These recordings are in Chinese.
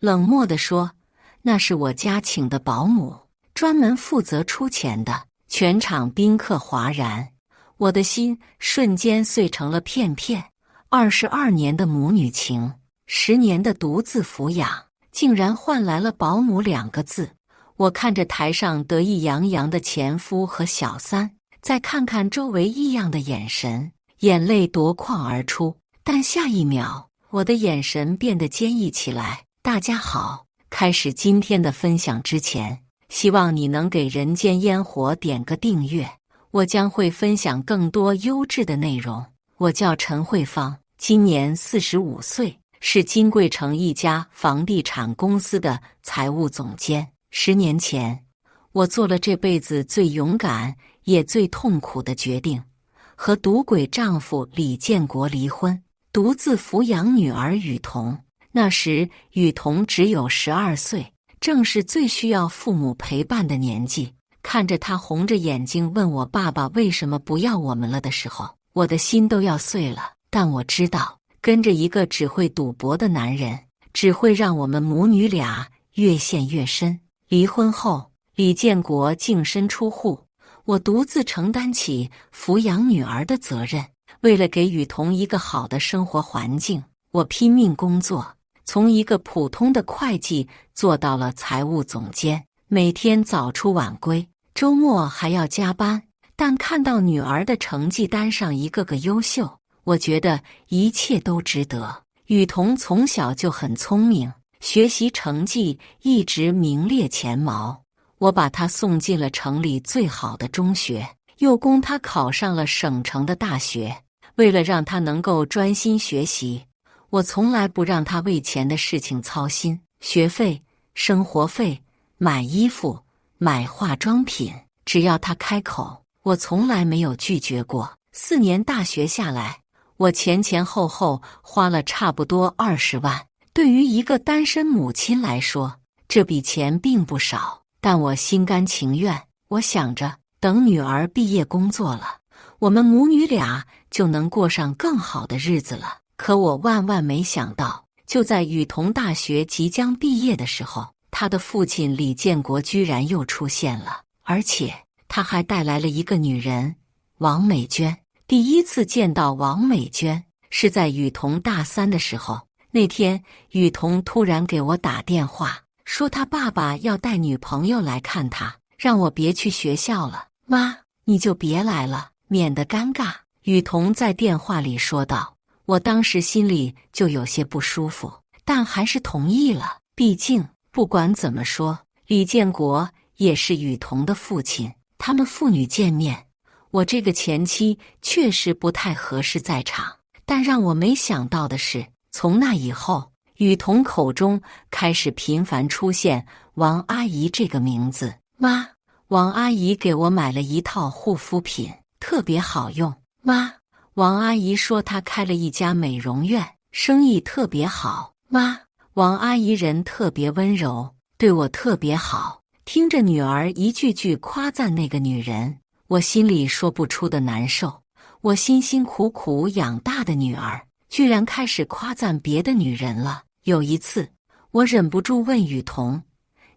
冷漠地说：“那是我家请的保姆，专门负责出钱的。”全场宾客哗然，我的心瞬间碎成了片片。22年的母女情，10年的独自抚养，竟然换来了保姆2个字。我看着台上得意洋洋的前夫和小三，再看看周围异样的眼神，眼泪夺眶而出。但下一秒，我的眼神变得坚毅起来。大家好，开始今天的分享之前，希望你能给人间烟火点个订阅，我将会分享更多优质的内容。我叫陈慧芳，今年45岁，是金贵城一家房地产公司的财务总监。10年前，我做了这辈子最勇敢也最痛苦的决定，和赌鬼丈夫李建国离婚，独自抚养女儿雨桐。那时雨桐只有12岁，正是最需要父母陪伴的年纪。看着她红着眼睛问我爸爸为什么不要我们了的时候，我的心都要碎了。但我知道，跟着一个只会赌博的男人，只会让我们母女俩越陷越深。离婚后，李建国净身出户，我独自承担起抚养女儿的责任。为了给雨桐一个好的生活环境，我拼命工作，从一个普通的会计做到了财务总监，每天早出晚归，周末还要加班。但看到女儿的成绩单上一个个优秀，我觉得一切都值得。雨桐从小就很聪明，学习成绩一直名列前茅。我把她送进了城里最好的中学，又供她考上了省城的大学。为了让她能够专心学习，我从来不让她为钱的事情操心，学费、生活费、买衣服、买化妆品，只要她开口，我从来没有拒绝过。4年大学下来，我前前后后花了差不多20万。对于一个单身母亲来说，这笔钱并不少，但我心甘情愿。我想着，等女儿毕业工作了，我们母女俩就能过上更好的日子了。可我万万没想到，就在雨桐大学即将毕业的时候，她的父亲李建国居然又出现了，而且他还带来了一个女人，王美娟。第一次见到王美娟是在雨桐大3的时候。那天，雨桐突然给我打电话，说他爸爸要带女朋友来看他，让我别去学校了。妈，你就别来了，免得尴尬。雨桐在电话里说道。我当时心里就有些不舒服，但还是同意了。毕竟，不管怎么说，李建国也是雨桐的父亲，他们父女见面，我这个前妻确实不太合适在场。但让我没想到的是，从那以后，雨桐口中开始频繁出现王阿姨这个名字。妈，王阿姨给我买了一套护肤品，特别好用。妈，王阿姨说她开了一家美容院，生意特别好。妈，王阿姨人特别温柔，对我特别好。听着女儿一句句夸赞那个女人，我心里说不出的难受。我辛辛苦苦养大的女儿，居然开始夸赞别的女人了。有一次，我忍不住问雨桐：“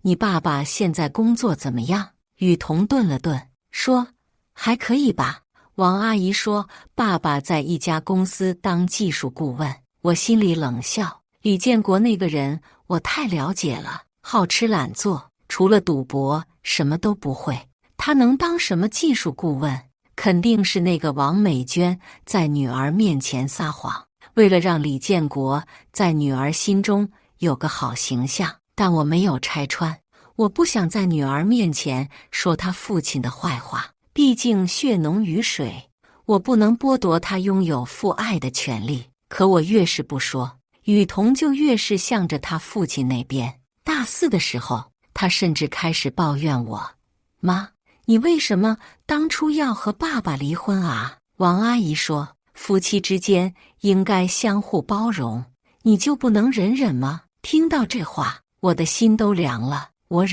你爸爸现在工作怎么样？”雨桐顿了顿，说：“还可以吧。”王阿姨说：“爸爸在一家公司当技术顾问。”我心里冷笑，李建国那个人我太了解了，好吃懒做，除了赌博什么都不会。他能当什么技术顾问？肯定是那个王美娟在女儿面前撒谎，为了让李建国在女儿心中有个好形象。但我没有拆穿，我不想在女儿面前说他父亲的坏话，毕竟血浓于水，我不能剥夺他拥有父爱的权利。可我越是不说，雨桐就越是向着他父亲那边。大4的时候，他甚至开始抱怨我：“妈，你为什么当初要和爸爸离婚啊？”王阿姨说：“夫妻之间应该相互包容，你就不能忍忍吗？”听到这话，我的心都凉了。我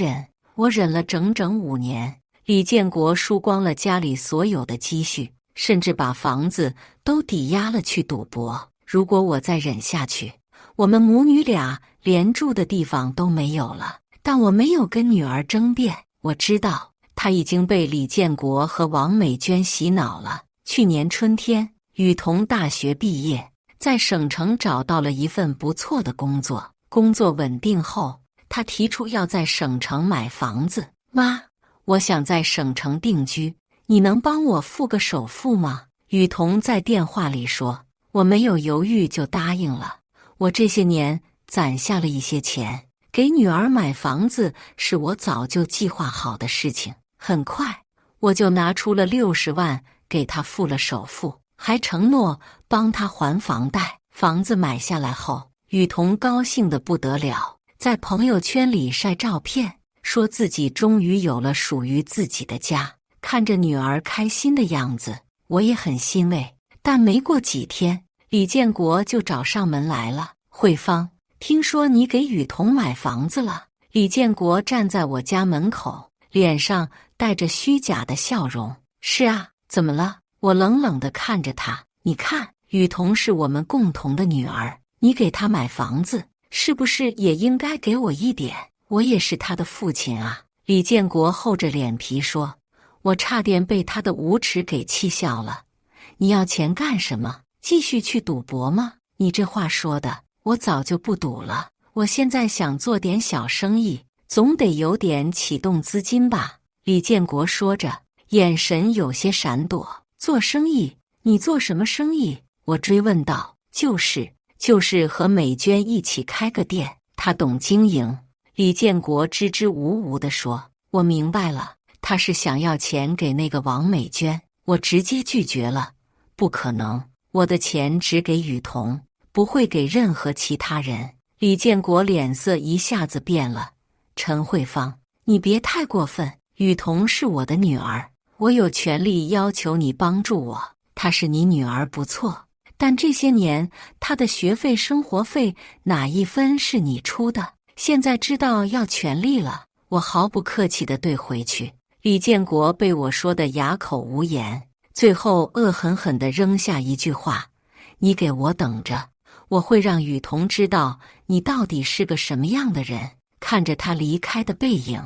忍了整整5年。李建国输光了家里所有的积蓄，甚至把房子都抵押了去赌博。如果我再忍下去，我们母女俩连住的地方都没有了。但我没有跟女儿争辩，我知道她已经被李建国和王美娟洗脑了。去年春天，雨桐大学毕业，在省城找到了一份不错的工作。工作稳定后，她提出要在省城买房子。妈，我想在省城定居，你能帮我付个首付吗？雨桐在电话里说。我没有犹豫就答应了。我这些年攒下了一些钱，给女儿买房子是我早就计划好的事情。很快，我就拿出了60万给她付了首付，还承诺帮她还房贷。房子买下来后，雨桐高兴得不得了，在朋友圈里晒照片，说自己终于有了属于自己的家。看着女儿开心的样子，我也很欣慰。但没过几天，李建国就找上门来了。慧芳，听说你给雨桐买房子了。李建国站在我家门口，脸上带着虚假的笑容。是啊，怎么了？我冷冷地看着他。你看，雨桐是我们共同的女儿，你给她买房子，是不是也应该给我一点？我也是她的父亲啊。李建国厚着脸皮说。我差点被他的无耻给气笑了。你要钱干什么？继续去赌博吗？你这话说的，我早就不赌了。我现在想做点小生意，总得有点启动资金吧。李建国说着，眼神有些闪躲。做生意？你做什么生意？我追问道。就是和美娟一起开个店，她懂经营。李建国支支吾吾地说。我明白了，他是想要钱给那个王美娟。我直接拒绝了。不可能，我的钱只给雨桐，不会给任何其他人。李建国脸色一下子变了。陈慧芳，你别太过分，雨桐是我的女儿，我有权利要求你帮助我。她是你女儿不错，但这些年她的学费、生活费哪一分是你出的？现在知道要权利了，我毫不客气地对回去。李建国被我说得哑口无言，最后恶狠狠地扔下一句话：你给我等着，我会让雨桐知道你到底是个什么样的人。看着他离开的背影，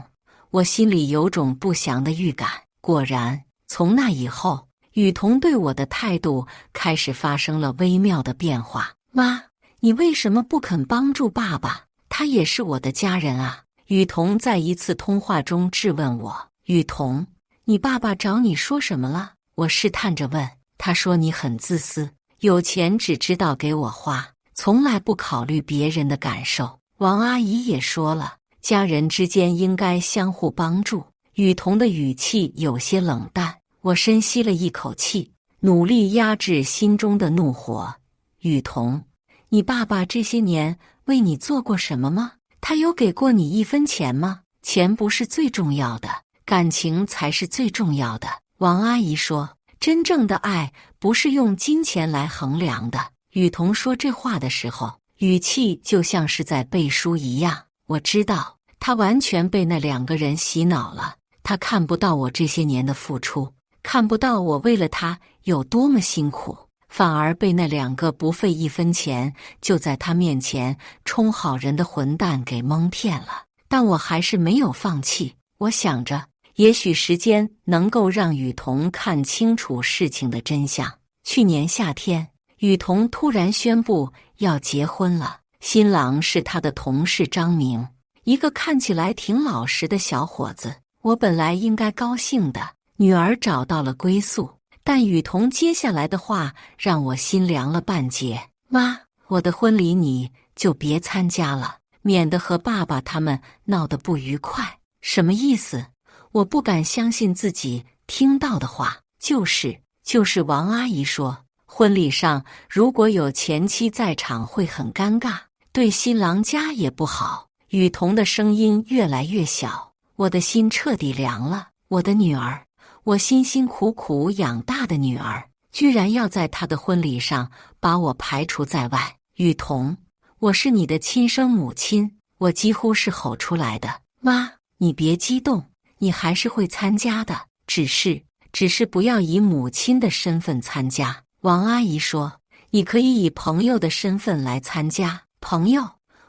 我心里有种不祥的预感。果然，从那以后，雨桐对我的态度开始发生了微妙的变化。妈，你为什么不肯帮助爸爸？他也是我的家人啊。雨桐在一次通话中质问我。雨桐，你爸爸找你说什么了？我试探着问。他说你很自私，有钱只知道给我花，从来不考虑别人的感受。王阿姨也说了，家人之间应该相互帮助。雨桐的语气有些冷淡。我深吸了一口气，努力压制心中的怒火。雨桐，你爸爸这些年为你做过什么吗？他有给过你一分钱吗？钱不是最重要的，感情才是最重要的。王阿姨说，真正的爱不是用金钱来衡量的。雨桐说这话的时候，语气就像是在背书一样。我知道，他完全被那2个人洗脑了。他看不到我这些年的付出，看不到我为了他有多么辛苦，反而被那2个不费一分钱就在他面前充好人的混蛋给蒙骗了。但我还是没有放弃。我想着，也许时间能够让雨桐看清楚事情的真相。去年夏天，雨桐突然宣布要结婚了，新郎是他的同事张明，一个看起来挺老实的小伙子。我本来应该高兴的，女儿找到了归宿，但雨桐接下来的话让我心凉了半截。妈，我的婚礼你就别参加了，免得和爸爸他们闹得不愉快。什么意思？我不敢相信自己听到的话。就是王阿姨说，婚礼上如果有前妻在场会很尴尬，对新郎家也不好。雨桐的声音越来越小，我的心彻底凉了。我的女儿，我辛辛苦苦养大的女儿，居然要在她的婚礼上把我排除在外。雨桐，我是你的亲生母亲。我几乎是吼出来的。妈，你别激动，你还是会参加的，只是不要以母亲的身份参加。王阿姨说，你可以以朋友的身份来参加。朋友，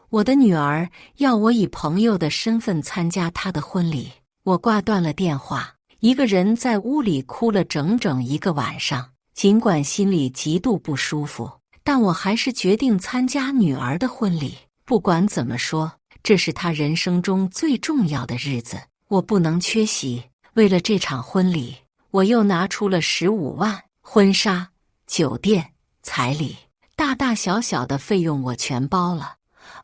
我的女儿要我以朋友的身份参加她的婚礼。我挂断了电话，一个人在屋里哭了整整一个晚上。尽管心里极度不舒服，但我还是决定参加女儿的婚礼。不管怎么说，这是她人生中最重要的日子，我不能缺席。为了这场婚礼，我又拿出了15万，婚纱、酒店、彩礼，大大小小的费用我全包了。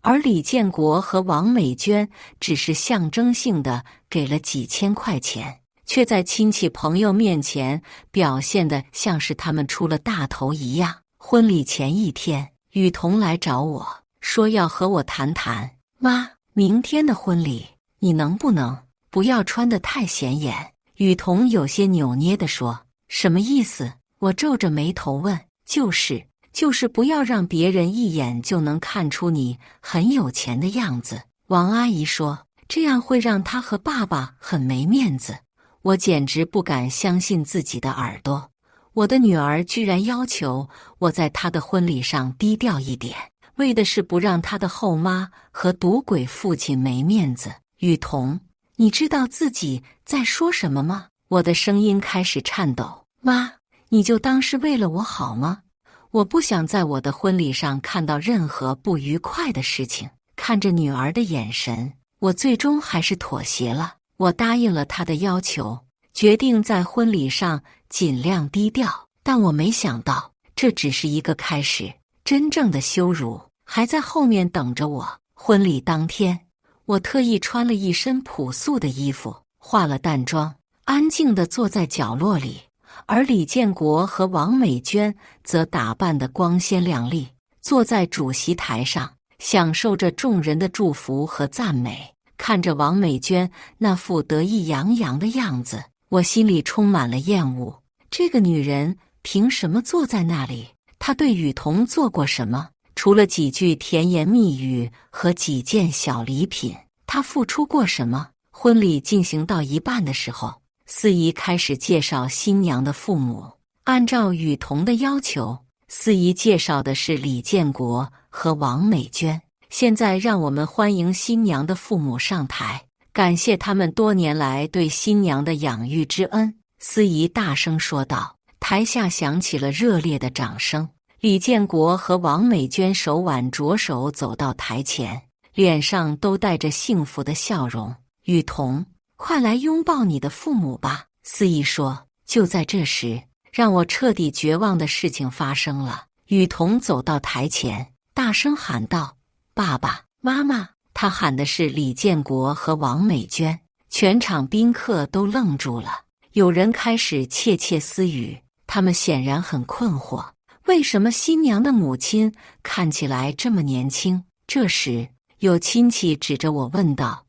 而李建国和王美娟只是象征性的给了几千块钱，却在亲戚朋友面前表现得像是他们出了大头一样。婚礼前一天，雨桐来找我，说要和我谈谈。妈，明天的婚礼，你能不能不要穿得太显眼？雨桐有些扭捏地说。什么意思？我皱着眉头问。就是不要让别人一眼就能看出你很有钱的样子。王阿姨说，这样会让她和爸爸很没面子。我简直不敢相信自己的耳朵，我的女儿居然要求我在她的婚礼上低调一点，为的是不让她的后妈和赌鬼父亲没面子。雨桐，你知道自己在说什么吗？我的声音开始颤抖。妈，你就当是为了我好吗？我不想在我的婚礼上看到任何不愉快的事情。看着女儿的眼神，我最终还是妥协了。我答应了她的要求，决定在婚礼上尽量低调。但我没想到，这只是一个开始，真正的羞辱还在后面等着我。婚礼当天，我特意穿了一身朴素的衣服，化了淡妆，安静地坐在角落里。而李建国和王美娟则打扮得光鲜亮丽，坐在主席台上，享受着众人的祝福和赞美。看着王美娟那副得意洋洋的样子，我心里充满了厌恶。这个女人凭什么坐在那里？她对雨桐做过什么？除了几句甜言蜜语和几件小礼品，她付出过什么？婚礼进行到一半的时候，司仪开始介绍新娘的父母。按照雨桐的要求，司仪介绍的是李建国和王美娟。现在让我们欢迎新娘的父母上台，感谢他们多年来对新娘的养育之恩。司仪大声说道。台下响起了热烈的掌声。李建国和王美娟手挽着手走到台前，脸上都带着幸福的笑容。雨桐，快来拥抱你的父母吧，司仪说。就在这时，让我彻底绝望的事情发生了。雨桐走到台前，大声喊道：爸爸妈妈。他喊的是李建国和王美娟。全场宾客都愣住了，有人开始窃窃私语，他们显然很困惑，为什么新娘的母亲看起来这么年轻？这时，有亲戚指着我问道：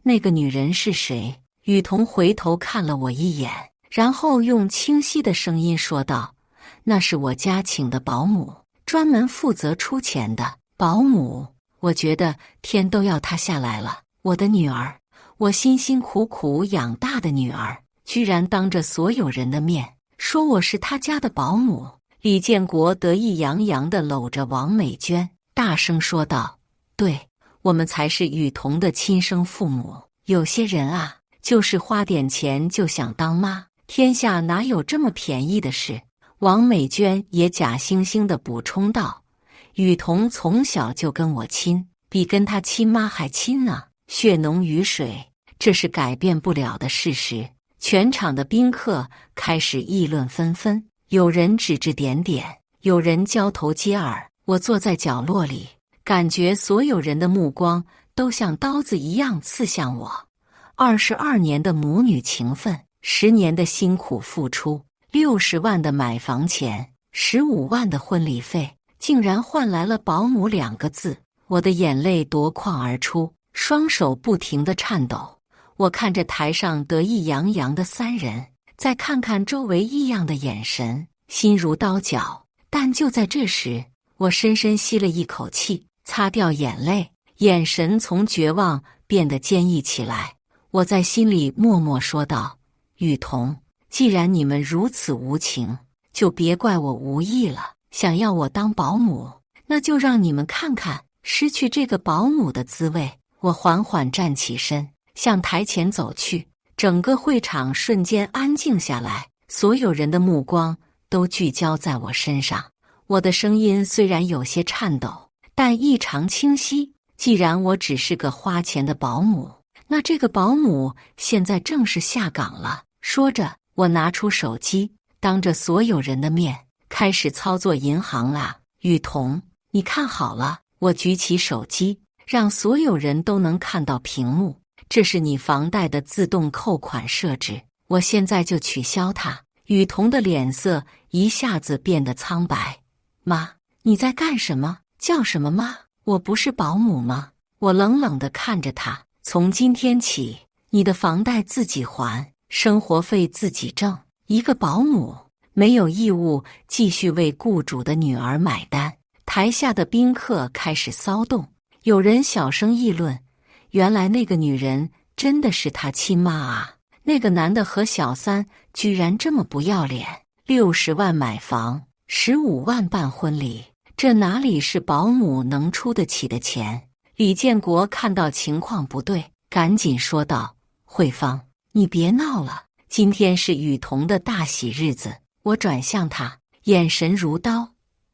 那个女人是谁？雨桐回头看了我一眼，然后用清晰的声音说道：那是我家请的保姆，专门负责出钱的保姆。我觉得天都要塌下来了。我的女儿，我辛辛苦苦养大的女儿，居然当着所有人的面说我是他家的保姆。李建国得意洋洋地搂着王美娟，大声说道：对，我们才是雨桐的亲生父母。有些人啊，就是花点钱就想当妈，天下哪有这么便宜的事？王美娟也假惺惺地补充道：雨桐从小就跟我亲，比跟他亲妈还亲呢，血浓于水，这是改变不了的事实。全场的宾客开始议论纷纷，有人指指点点，有人交头接耳。我坐在角落里，感觉所有人的目光都像刀子一样刺向我。22年的母女情分，10年的辛苦付出，60万的买房钱，15万的婚礼费，竟然换来了保姆2个字。我的眼泪夺眶而出，双手不停地颤抖。我看着台上得意洋洋的3人，再看看周围异样的眼神，心如刀绞。但就在这时，我深深吸了一口气，擦掉眼泪，眼神从绝望变得坚毅起来。我在心里默默说道：雨桐，既然你们如此无情，就别怪我无意了。想要我当保姆，那就让你们看看失去这个保姆的滋味。我缓缓站起身，向台前走去。整个会场瞬间安静下来，所有人的目光都聚焦在我身上。我的声音虽然有些颤抖，但异常清晰。既然我只是个花钱的保姆，那这个保姆现在正式下岗了。说着，我拿出手机，当着所有人的面开始操作银行啦。雨桐，你看好了。我举起手机，让所有人都能看到屏幕。这是你房贷的自动扣款设置，我现在就取消它。雨桐的脸色一下子变得苍白。妈，你在干什么？叫什么妈？我不是保姆吗？我冷冷地看着他。从今天起，你的房贷自己还，生活费自己挣。一个保姆没有义务继续为雇主的女儿买单。台下的宾客开始骚动，有人小声议论，原来那个女人真的是他亲妈啊！那个男的和小三居然这么不要脸，60万买房，15万办婚礼，这哪里是保姆能出得起的钱？李建国看到情况不对，赶紧说道：“慧芳，你别闹了，今天是雨桐的大喜日子。”我转向他，眼神如刀。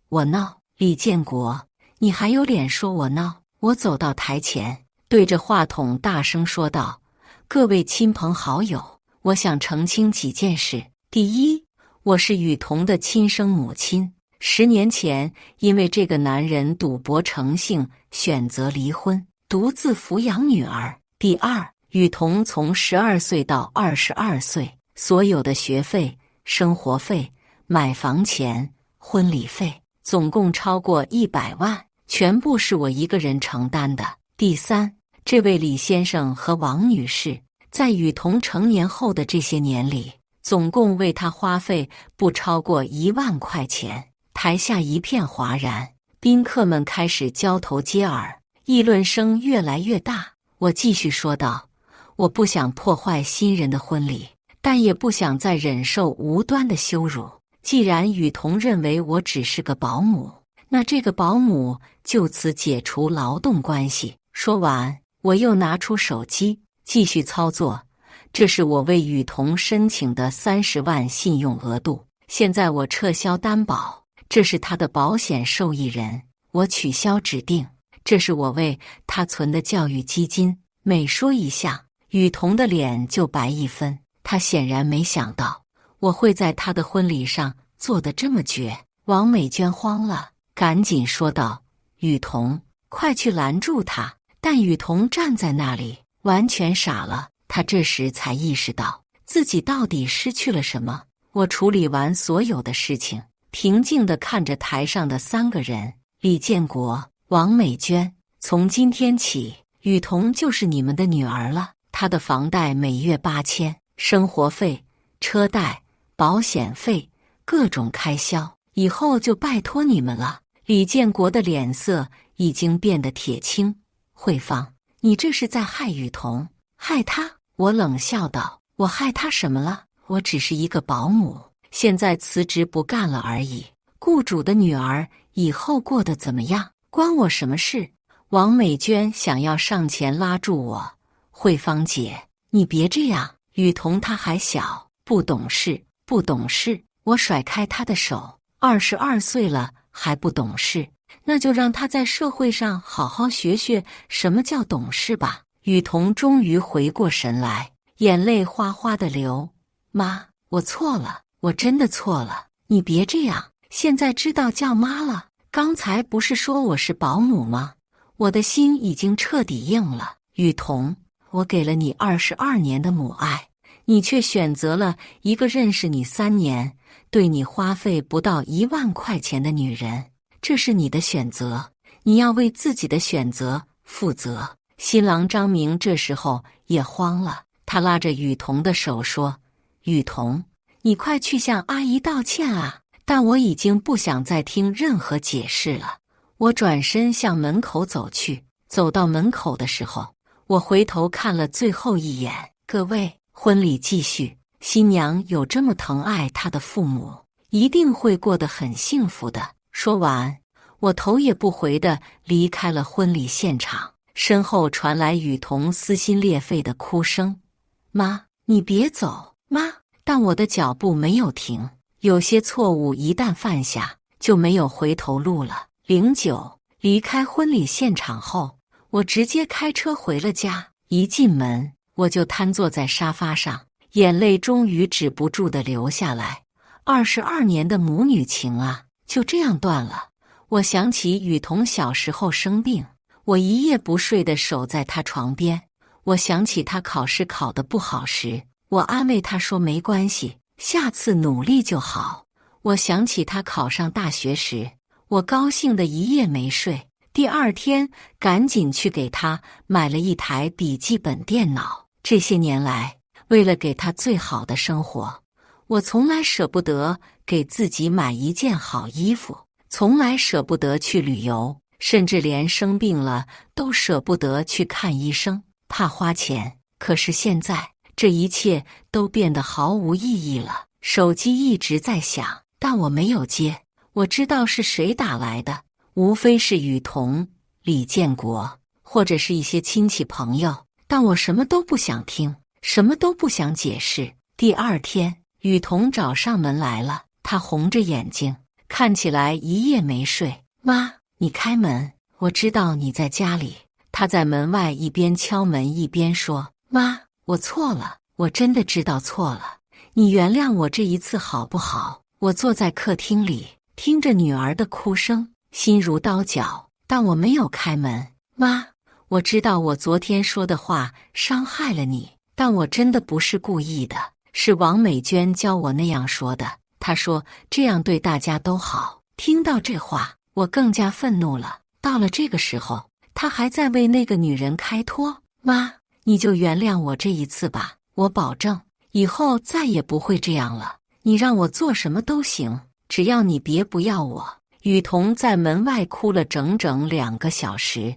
我闹？李建国，你还有脸说我闹？我走到台前，对着话筒大声说道：“各位亲朋好友，我想澄清几件事。第一，我是雨桐的亲生母亲，10年前因为这个男人赌博成性，选择离婚，独自抚养女儿。第二，雨桐从12岁到22岁，所有的学费、生活费、买房钱、婚礼费，总共超过100万，全部是我一个人承担的。第三，这位李先生和王女士在雨桐成年后的这些年里，总共为他花费不超过1万块钱。台下一片哗然，宾客们开始交头接耳，议论声越来越大。我继续说道：“我不想破坏新人的婚礼，但也不想再忍受无端的羞辱。既然雨桐认为我只是个保姆，那这个保姆就此解除劳动关系。”说完，我又拿出手机继续操作。这是我为雨桐申请的30万信用额度，现在我撤销担保，这是他的保险受益人。我取消指定，这是我为他存的教育基金。每说一项，雨桐的脸就白一分。他显然没想到我会在他的婚礼上做得这么绝。王美娟慌了，赶紧说道：“雨桐，快去拦住他！”但雨桐站在那里，完全傻了。他这时才意识到自己到底失去了什么。我处理完所有的事情，平静地看着台上的3个人：李建国、王美娟。从今天起，雨桐就是你们的女儿了。她的房贷每月8000，生活费、车贷、保险费，各种开销，以后就拜托你们了。李建国的脸色已经变得铁青。慧芳，你这是在害雨桐，害她？我冷笑道：“我害她什么了？我只是一个保姆，现在辞职不干了而已。雇主的女儿以后过得怎么样，关我什么事？”王美娟想要上前拉住我：“慧芳姐，你别这样，雨桐她还小，不懂事，不懂事。”我甩开她的手：“22岁了还不懂事，那就让她在社会上好好学学什么叫懂事吧。”雨桐终于回过神来，眼泪哗哗地流：“妈，我错了，我真的错了，你别这样，现在知道叫妈了。刚才不是说我是保姆吗？我的心已经彻底硬了。雨桐，我给了你22年的母爱，你却选择了一个认识你3年，对你花费不到1万块钱的女人。这是你的选择，你要为自己的选择负责。”新郎张明这时候也慌了，他拉着雨桐的手说：“雨桐，你快去向阿姨道歉啊！”但我已经不想再听任何解释了。我转身向门口走去，走到门口的时候，我回头看了最后一眼。各位，婚礼继续，新娘有这么疼爱她的父母，一定会过得很幸福的。说完，我头也不回地离开了婚礼现场，身后传来雨桐撕心裂肺的哭声：“妈，你别走，妈！”但我的脚步没有停，有些错误一旦犯下，就没有回头路了。09离开婚礼现场后，我直接开车回了家。一进门，我就瘫坐在沙发上，眼泪终于止不住地流下来。22年的母女情啊，就这样断了。我想起雨桐小时候生病，我一夜不睡地守在她床边。我想起她考试考得不好时，我安慰她说没关系，下次努力就好。我想起她考上大学时，我高兴得一夜没睡。第二天赶紧去给她买了一台笔记本电脑。这些年来，为了给她最好的生活，我从来舍不得给自己买一件好衣服，从来舍不得去旅游，甚至连生病了都舍不得去看医生，怕花钱。可是现在，这一切都变得毫无意义了。手机一直在响，但我没有接。我知道是谁打来的，无非是雨桐、李建国，或者是一些亲戚朋友，但我什么都不想听，什么都不想解释。第二天，雨桐找上门来了，她红着眼睛，看起来一夜没睡。妈，你开门，我知道你在家里。她在门外一边敲门一边说：“妈，我错了，我真的知道错了，你原谅我这一次好不好？”我坐在客厅里，听着女儿的哭声，心如刀绞，但我没有开门。妈，我知道我昨天说的话伤害了你，但我真的不是故意的，是王美娟教我那样说的。她说这样对大家都好。听到这话，我更加愤怒了。到了这个时候，她还在为那个女人开脱。妈，你就原谅我这一次吧，我保证以后再也不会这样了。你让我做什么都行，只要你别不要我。雨桐在门外哭了整整2个小时，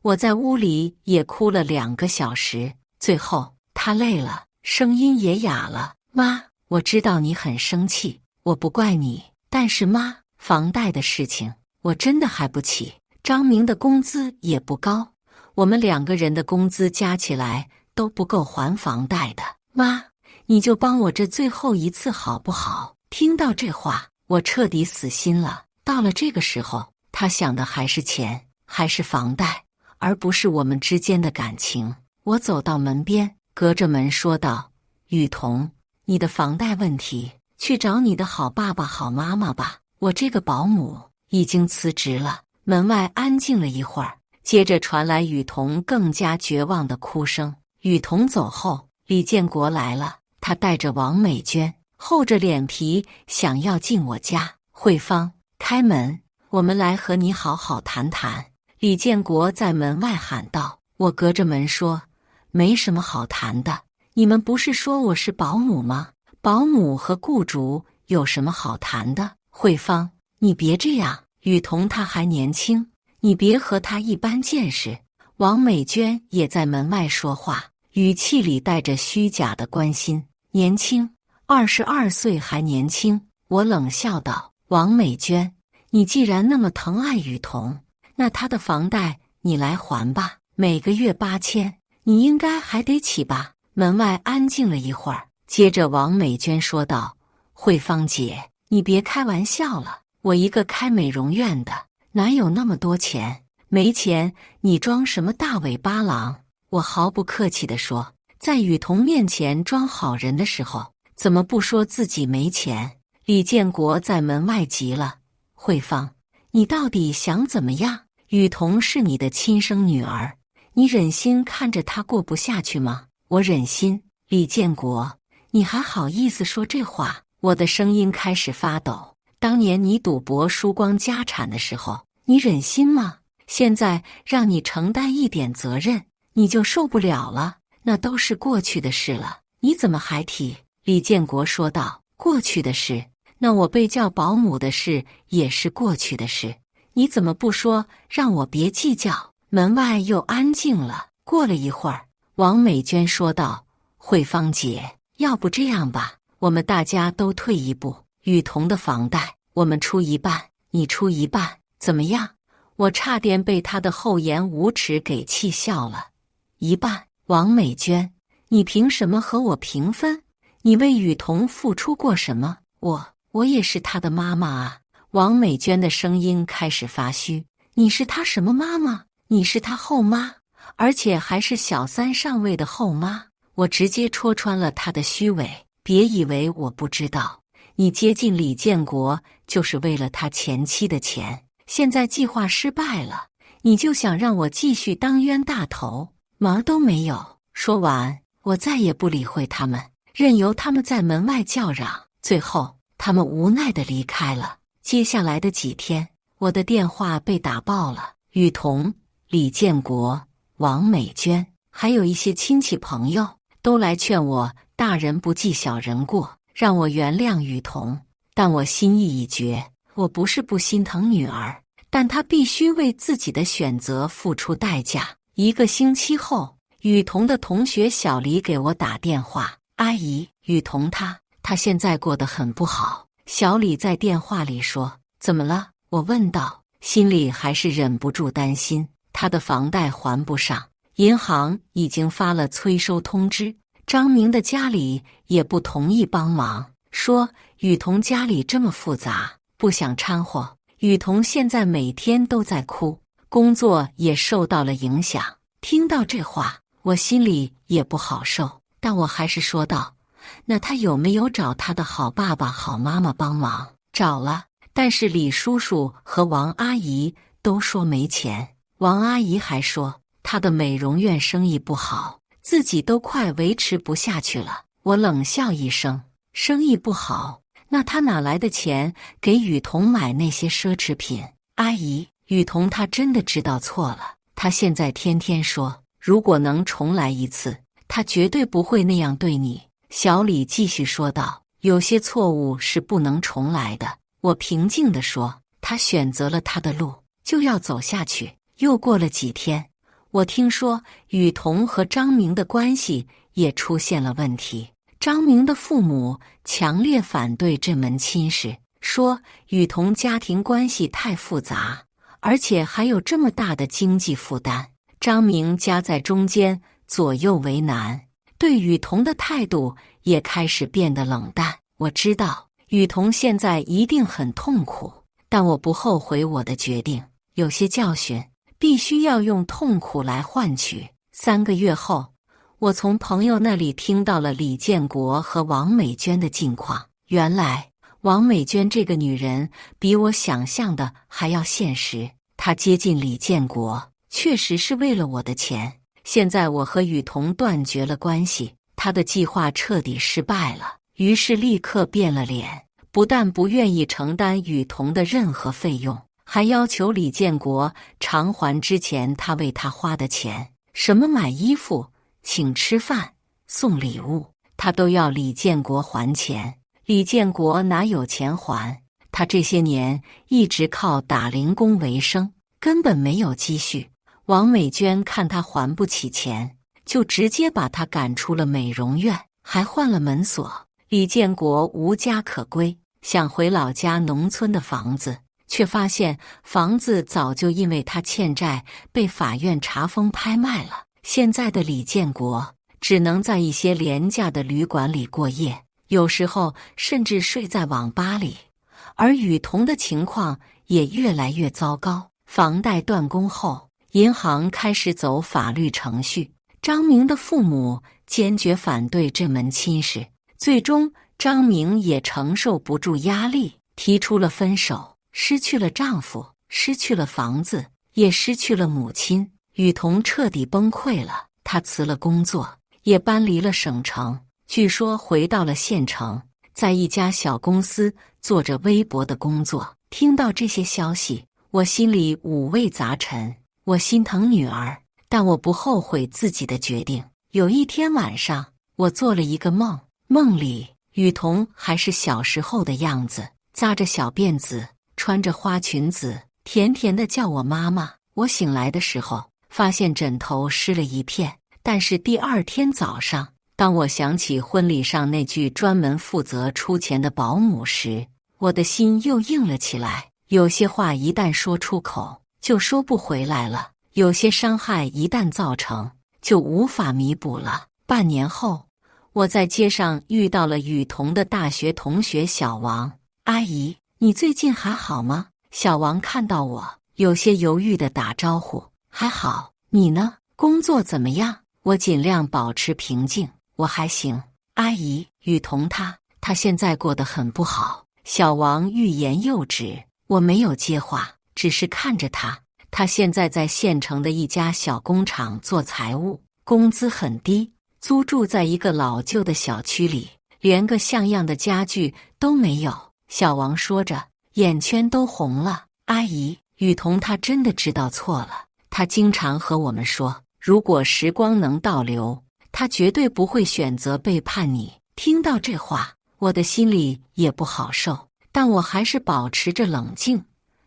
我在屋里也哭了2个小时。最后她累了，声音也哑了。妈，我知道你很生气，我不怪你，但是妈，房贷的事情我真的还不起，张明的工资也不高，我们2个人的工资加起来都不够还房贷的。妈，你就帮我这最后一次好不好？听到这话，我彻底死心了。到了这个时候，他想的还是钱，还是房贷，而不是我们之间的感情。我走到门边，隔着门说道：“雨桐，你的房贷问题，去找你的好爸爸好妈妈吧，我这个保姆已经辞职了。”门外安静了一会儿，接着传来雨桐更加绝望的哭声。雨桐走后，李建国来了，他带着王美娟，厚着脸皮想要进我家。慧芳，开门，我们来和你好好谈谈。李建国在门外喊道。我隔着门说：“没什么好谈的，你们不是说我是保姆吗？保姆和雇主有什么好谈的？”慧芳，你别这样，雨桐她还年轻，你别和她一般见识。王美娟也在门外说话，语气里带着虚假的关心。年轻，22岁还年轻。我冷笑道：“王美娟，你既然那么疼爱雨桐，那她的房贷你来还吧，每个月8000，你应该还得起吧？”门外安静了一会儿，接着王美娟说道：“慧芳姐，你别开玩笑了，我一个开美容院的，哪有那么多钱？没钱你装什么大尾巴狼？”我毫不客气地说：“在雨桐面前装好人的时候，怎么不说自己没钱？”李建国在门外急了：“慧芳，你到底想怎么样？雨桐是你的亲生女儿，你忍心看着她过不下去吗？”我忍心。李建国，你还好意思说这话？我的声音开始发抖。当年你赌博输光家产的时候，你忍心吗？现在让你承担一点责任，你就受不了了？那都是过去的事了，你怎么还提？李建国说道：“过去的事，那我被叫保姆的事也是过去的事，你怎么不说让我别计较？”门外又安静了。过了一会儿，王美娟说道：“慧芳姐，要不这样吧，我们大家都退一步，雨桐的房贷我们出一半，你出一半，怎么样？我差点被他的厚颜无耻给气笑了。一半，王美娟，你凭什么和我平分？你为雨桐付出过什么？我也是他的妈妈啊！王美娟的声音开始发虚。你是他什么妈妈？你是他后妈，而且还是小三上位的后妈。我直接戳穿了他的虚伪。别以为我不知道，你接近李建国就是为了他前妻的钱。现在计划失败了，你就想让我继续当冤大头，毛都没有。说完，我再也不理会他们，任由他们在门外叫嚷。最后，他们无奈地离开了。接下来的几天，我的电话被打爆了，雨桐、李建国、王美娟，还有一些亲戚朋友都来劝我大人不计小人过，让我原谅雨桐。但我心意已决，我不是不心疼女儿，但她必须为自己的选择付出代价。1个星期后，雨桐的同学小黎给我打电话：“阿姨，雨桐她现在过得很不好。”小李在电话里说：“怎么了？”我问道，心里还是忍不住担心。他的房贷还不上，银行已经发了催收通知，张明的家里也不同意帮忙，说雨桐家里这么复杂，不想掺和。雨桐现在每天都在哭，工作也受到了影响。听到这话，我心里也不好受，但我还是说道：“那他有没有找他的好爸爸、好妈妈帮忙？”找了，但是李叔叔和王阿姨都说没钱。王阿姨还说她的美容院生意不好，自己都快维持不下去了。我冷笑一声：“生意不好，那他哪来的钱给雨桐买那些奢侈品？”阿姨，雨桐她真的知道错了，她现在天天说，如果能重来一次，她绝对不会那样对你。小李继续说道：“有些错误是不能重来的。”我平静地说：“他选择了他的路，就要走下去。”又过了几天，我听说雨桐和张明的关系也出现了问题。张明的父母强烈反对这门亲事，说雨桐家庭关系太复杂，而且还有这么大的经济负担。张明夹在中间，左右为难，对雨桐的态度也开始变得冷淡。我知道雨桐现在一定很痛苦，但我不后悔我的决定。有些教训必须要用痛苦来换取。3个月后，我从朋友那里听到了李建国和王美娟的近况。原来，王美娟这个女人比我想象的还要现实。她接近李建国，确实是为了我的钱。现在我和雨桐断绝了关系，她的计划彻底失败了，于是立刻变了脸，不但不愿意承担雨桐的任何费用，还要求李建国偿还之前他为他花的钱，什么买衣服、请吃饭、送礼物，他都要李建国还钱。李建国哪有钱还？他这些年一直靠打零工为生，根本没有积蓄。王美娟看他还不起钱，就直接把他赶出了美容院，还换了门锁。李建国无家可归，想回老家农村的房子，却发现房子早就因为他欠债被法院查封拍卖了。现在的李建国只能在一些廉价的旅馆里过夜，有时候甚至睡在网吧里。而雨桐的情况也越来越糟糕。房贷断供后，银行开始走法律程序。张明的父母坚决反对这门亲事，最终张明也承受不住压力，提出了分手。失去了丈夫，失去了房子，也失去了母亲，雨桐彻底崩溃了。她辞了工作，也搬离了省城，据说回到了县城，在一家小公司做着微薄的工作。听到这些消息，我心里五味杂陈。我心疼女儿，但我不后悔自己的决定。有一天晚上，我做了一个梦，梦里雨桐还是小时候的样子，扎着小辫子，穿着花裙子，甜甜的叫我妈妈。我醒来的时候，发现枕头湿了一片。但是第2天早上，当我想起婚礼上那句专门负责出钱的保姆时，我的心又硬了起来。有些话一旦说出口，就说不回来了；有些伤害一旦造成，就无法弥补了。半年后，我在街上遇到了雨桐的大学同学小王。阿姨，你最近还好吗？小王看到我，有些犹豫地打招呼。还好，你呢？工作怎么样？我尽量保持平静。我还行。阿姨，雨桐他现在过得很不好。小王欲言又止，我没有接话，只是看着他。他现在在县城的一家小工厂做财务，工资很低，租住在一个老旧的小区里，连个像样的家具都没有。小王说着，眼圈都红了。阿姨，雨桐他真的知道错了。他经常和我们说，如果时光能倒流，他绝对不会选择背叛你。听到这话，我的心里也不好受，但我还是保持着冷静。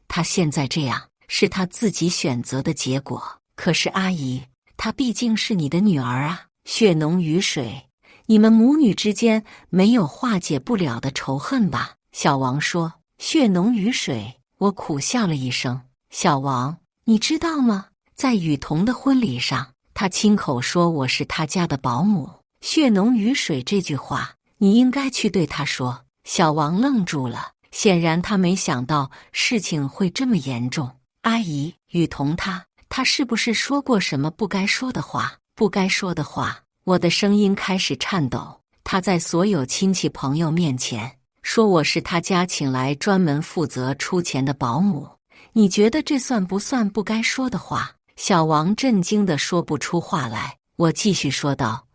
他现在这样，是他自己选择的结果。可是阿姨，她毕竟是你的女儿啊，血浓于水，你们母女之间没有化解不了的仇恨吧？小王说。血浓于水，我苦笑了一声。小王，你知道吗？在雨桐的婚礼上，他亲口说我是他家的保姆。血浓于水这句话，你应该去对他说。小王愣住了，显然他没想到事情会这么严重。阿姨，雨桐他是不是说过什么不该说的话？不该说的话。我的声音开始颤抖。他在所有亲戚朋友面前说我是他家请来专门负责出钱的保姆，你觉得这算不算不该说的话？小王震惊地说不出话来。我继续说道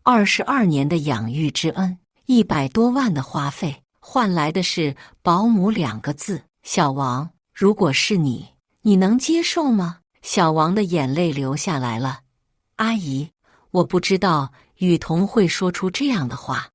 ，22年的养育之恩，100多万的花费，换来的是保姆2个字。小王，如果是你，你能接受吗？小王的眼泪流下来了。阿姨，我不知道雨桐会说出这样的话，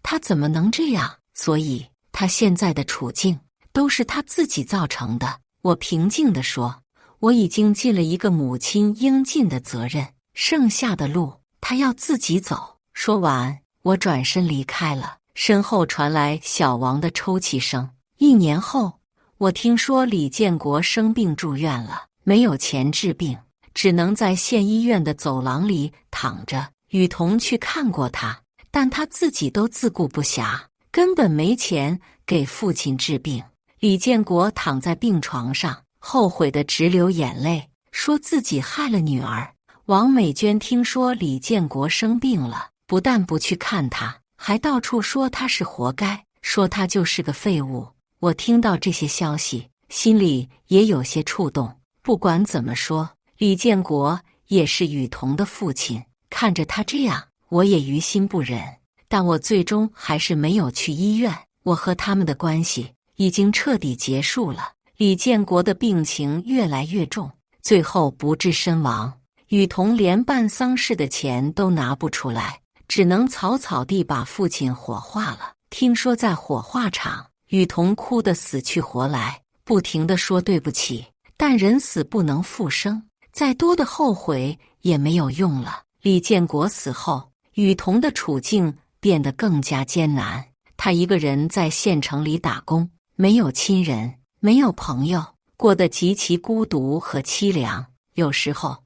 他怎么能这样？所以他现在的处境都是他自己造成的。我平静地说，我已经尽了一个母亲应尽的责任，剩下的路他要自己走。说完，我转身离开了，身后传来小王的抽泣声。1年后，我听说李建国生病住院了，没有钱治病，只能在县医院的走廊里躺着。雨桐去看过他，但他自己都自顾不暇，根本没钱给父亲治病。李建国躺在病床上，后悔得直流眼泪，说自己害了女儿。王美娟听说李建国生病了，不但不去看他，还到处说他是活该，说他就是个废物。我听到这些消息，心里也有些触动。不管怎么说，李建国也是雨桐的父亲，看着他这样，我也于心不忍。但我最终还是没有去医院，我和他们的关系已经彻底结束了。李建国的病情越来越重，最后不治身亡。雨桐连办丧事的钱都拿不出来，只能草草地把父亲火化了。听说在火化场，雨桐哭得死去活来，不停地说对不起，但人死不能复生，再多的后悔也没有用了。李建国死后，雨桐的处境变得更加艰难。他一个人在县城里打工，没有亲人，没有朋友，过得极其孤独和凄凉。有时候，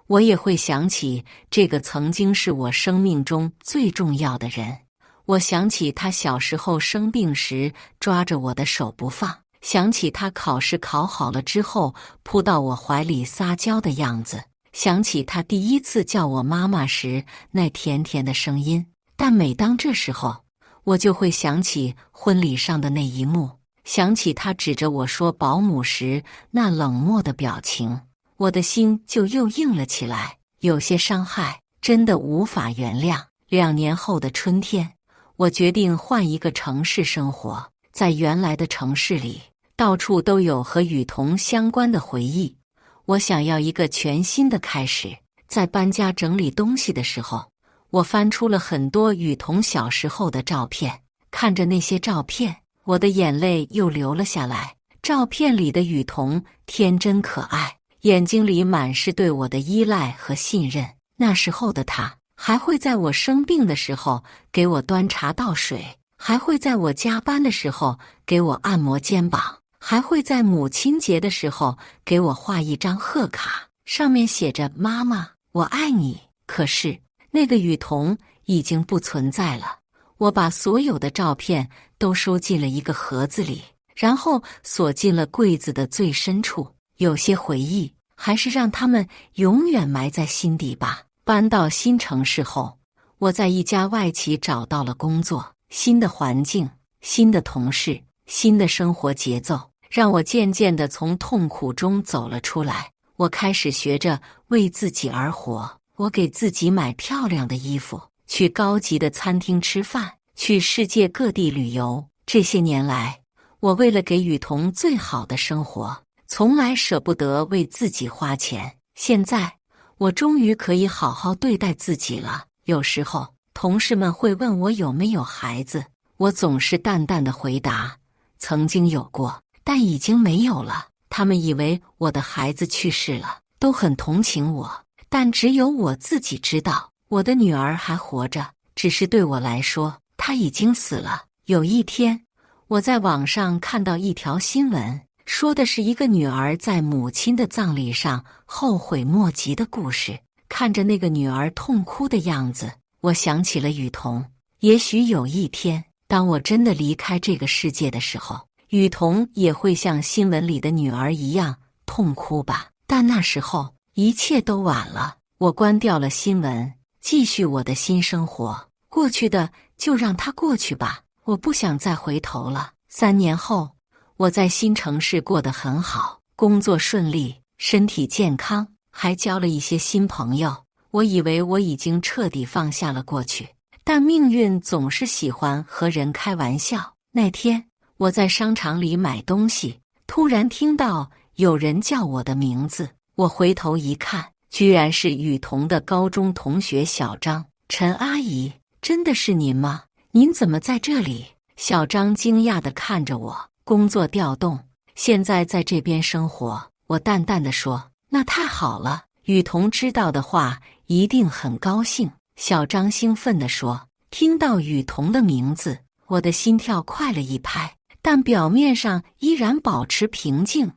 我也会想起这个曾经是我生命中最重要的人。我想起他小时候生病时抓着我的手不放，想起他考试考好了之后扑到我怀里撒娇的样子，想起他第一次叫我妈妈时那甜甜的声音。但每当这时候，我就会想起婚礼上的那一幕，想起他指着我说保姆时那冷漠的表情，我的心就又硬了起来。有些伤害真的无法原谅。2年后的春天，我决定换一个城市生活。在原来的城市里，到处都有和雨桐相关的回忆。我想要一个全新的开始。在搬家整理东西的时候，我翻出了很多雨桐小时候的照片，看着那些照片，我的眼泪又流了下来。照片里的雨桐天真可爱，眼睛里满是对我的依赖和信任。那时候的他还会在我生病的时候给我端茶倒水，还会在我加班的时候给我按摩肩膀，还会在母亲节的时候给我画一张贺卡，上面写着“妈妈，我爱你”。可是那个雨桐已经不存在了。我把所有的照片都收进了一个盒子里，然后锁进了柜子的最深处。有些回忆还是让他们永远埋在心底吧。搬到新城市后，我在一家外企找到了工作，新的环境，新的同事，新的生活节奏，让我渐渐地从痛苦中走了出来。我开始学着为自己而活，我给自己买漂亮的衣服，去高级的餐厅吃饭，去世界各地旅游。这些年来，我为了给雨桐最好的生活，从来舍不得为自己花钱。现在，我终于可以好好对待自己了。有时候，同事们会问我有没有孩子，我总是淡淡的回答：曾经有过，但已经没有了。他们以为我的孩子去世了，都很同情我，但只有我自己知道，我的女儿还活着，只是对我来说，她已经死了。有一天，我在网上看到一条新闻，说的是一个女儿在母亲的葬礼上后悔莫及的故事。看着那个女儿痛哭的样子，我想起了雨桐。也许有一天，当我真的离开这个世界的时候，雨桐也会像新闻里的女儿一样痛哭吧。但那时候，一切都晚了。我关掉了新闻，继续我的新生活。过去的就让它过去吧，我不想再回头了。3年后，我在新城市过得很好，工作顺利，身体健康，还交了一些新朋友。我以为我已经彻底放下了过去，但命运总是喜欢和人开玩笑。那天，我在商场里买东西，突然听到有人叫我的名字。我回头一看，居然是雨桐的高中同学小张。陈阿姨，真的是您吗？您怎么在这里？小张惊讶地看着我。工作调动，现在在这边生活。我淡淡地说。那太好了，雨桐知道的话一定很高兴。小张兴奋地说。听到雨桐的名字，我的心跳快了一拍，但表面上依然保持平静。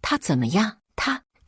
他怎么样？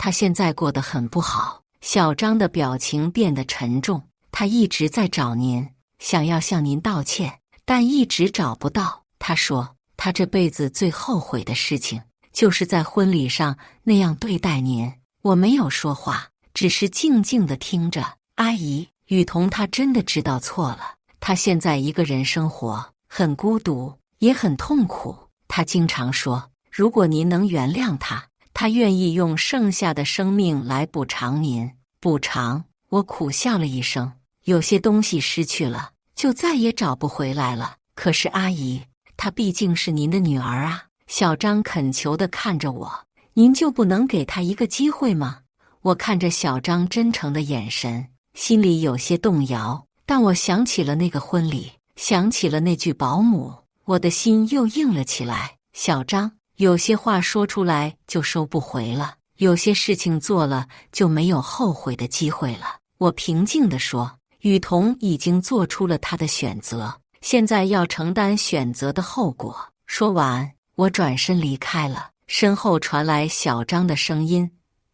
他现在过得很不好。小张的表情变得沉重。他一直在找您，想要向您道歉，但一直找不到。他说，他这辈子最后悔的事情，就是在婚礼上那样对待您。我没有说话，只是静静地听着。阿姨，雨桐她真的知道错了。她现在一个人生活，很孤独，也很痛苦。她经常说，如果您能原谅她，她愿意用剩下的生命来补偿您。补偿？我苦笑了一声。有些东西失去了，就再也找不回来了。可是阿姨，她毕竟是您的女儿啊。小张恳求地看着我，您就不能给她一个机会吗？我看着小张真诚的眼神，心里有些动摇。但我想起了那个婚礼，想起了那句保姆，我的心又硬了起来。小张，有些话说出来就收不回了，有些事情做了就没有后悔的机会了。我平静地说，雨桐已经做出了她的选择，现在要承担选择的后果。说完，我转身离开了。身后传来小张的声音：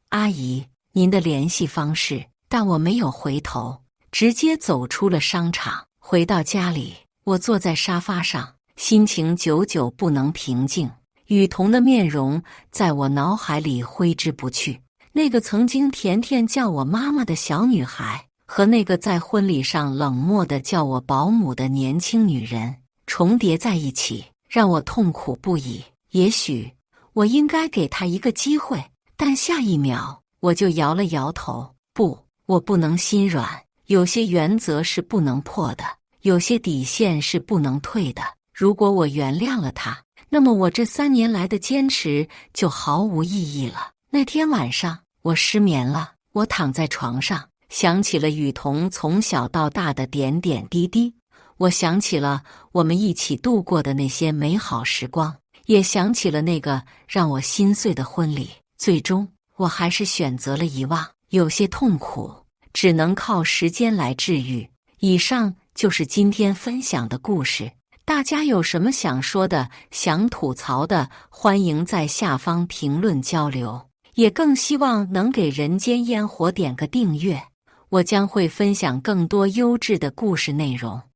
阿姨，您的联系方式。但我没有回头，直接走出了商场。回到家里，我坐在沙发上，心情久久不能平静。雨桐的面容在我脑海里挥之不去，那个曾经甜甜叫我妈妈的小女孩，和那个在婚礼上冷漠的叫我保姆的年轻女人重叠在一起，让我痛苦不已。也许我应该给她一个机会，但下一秒我就摇了摇头。不，我不能心软。有些原则是不能破的，有些底线是不能退的。如果我原谅了她，那么我这3年来的坚持就毫无意义了。那天晚上，我失眠了。我躺在床上，想起了雨桐从小到大的点点滴滴。我想起了我们一起度过的那些美好时光，也想起了那个让我心碎的婚礼。最终，我还是选择了遗忘。有些痛苦只能靠时间来治愈。以上就是今天分享的故事，大家有什么想说的、想吐槽的，欢迎在下方评论交流。也更希望能给人间烟火点个订阅，我将会分享更多优质的故事内容。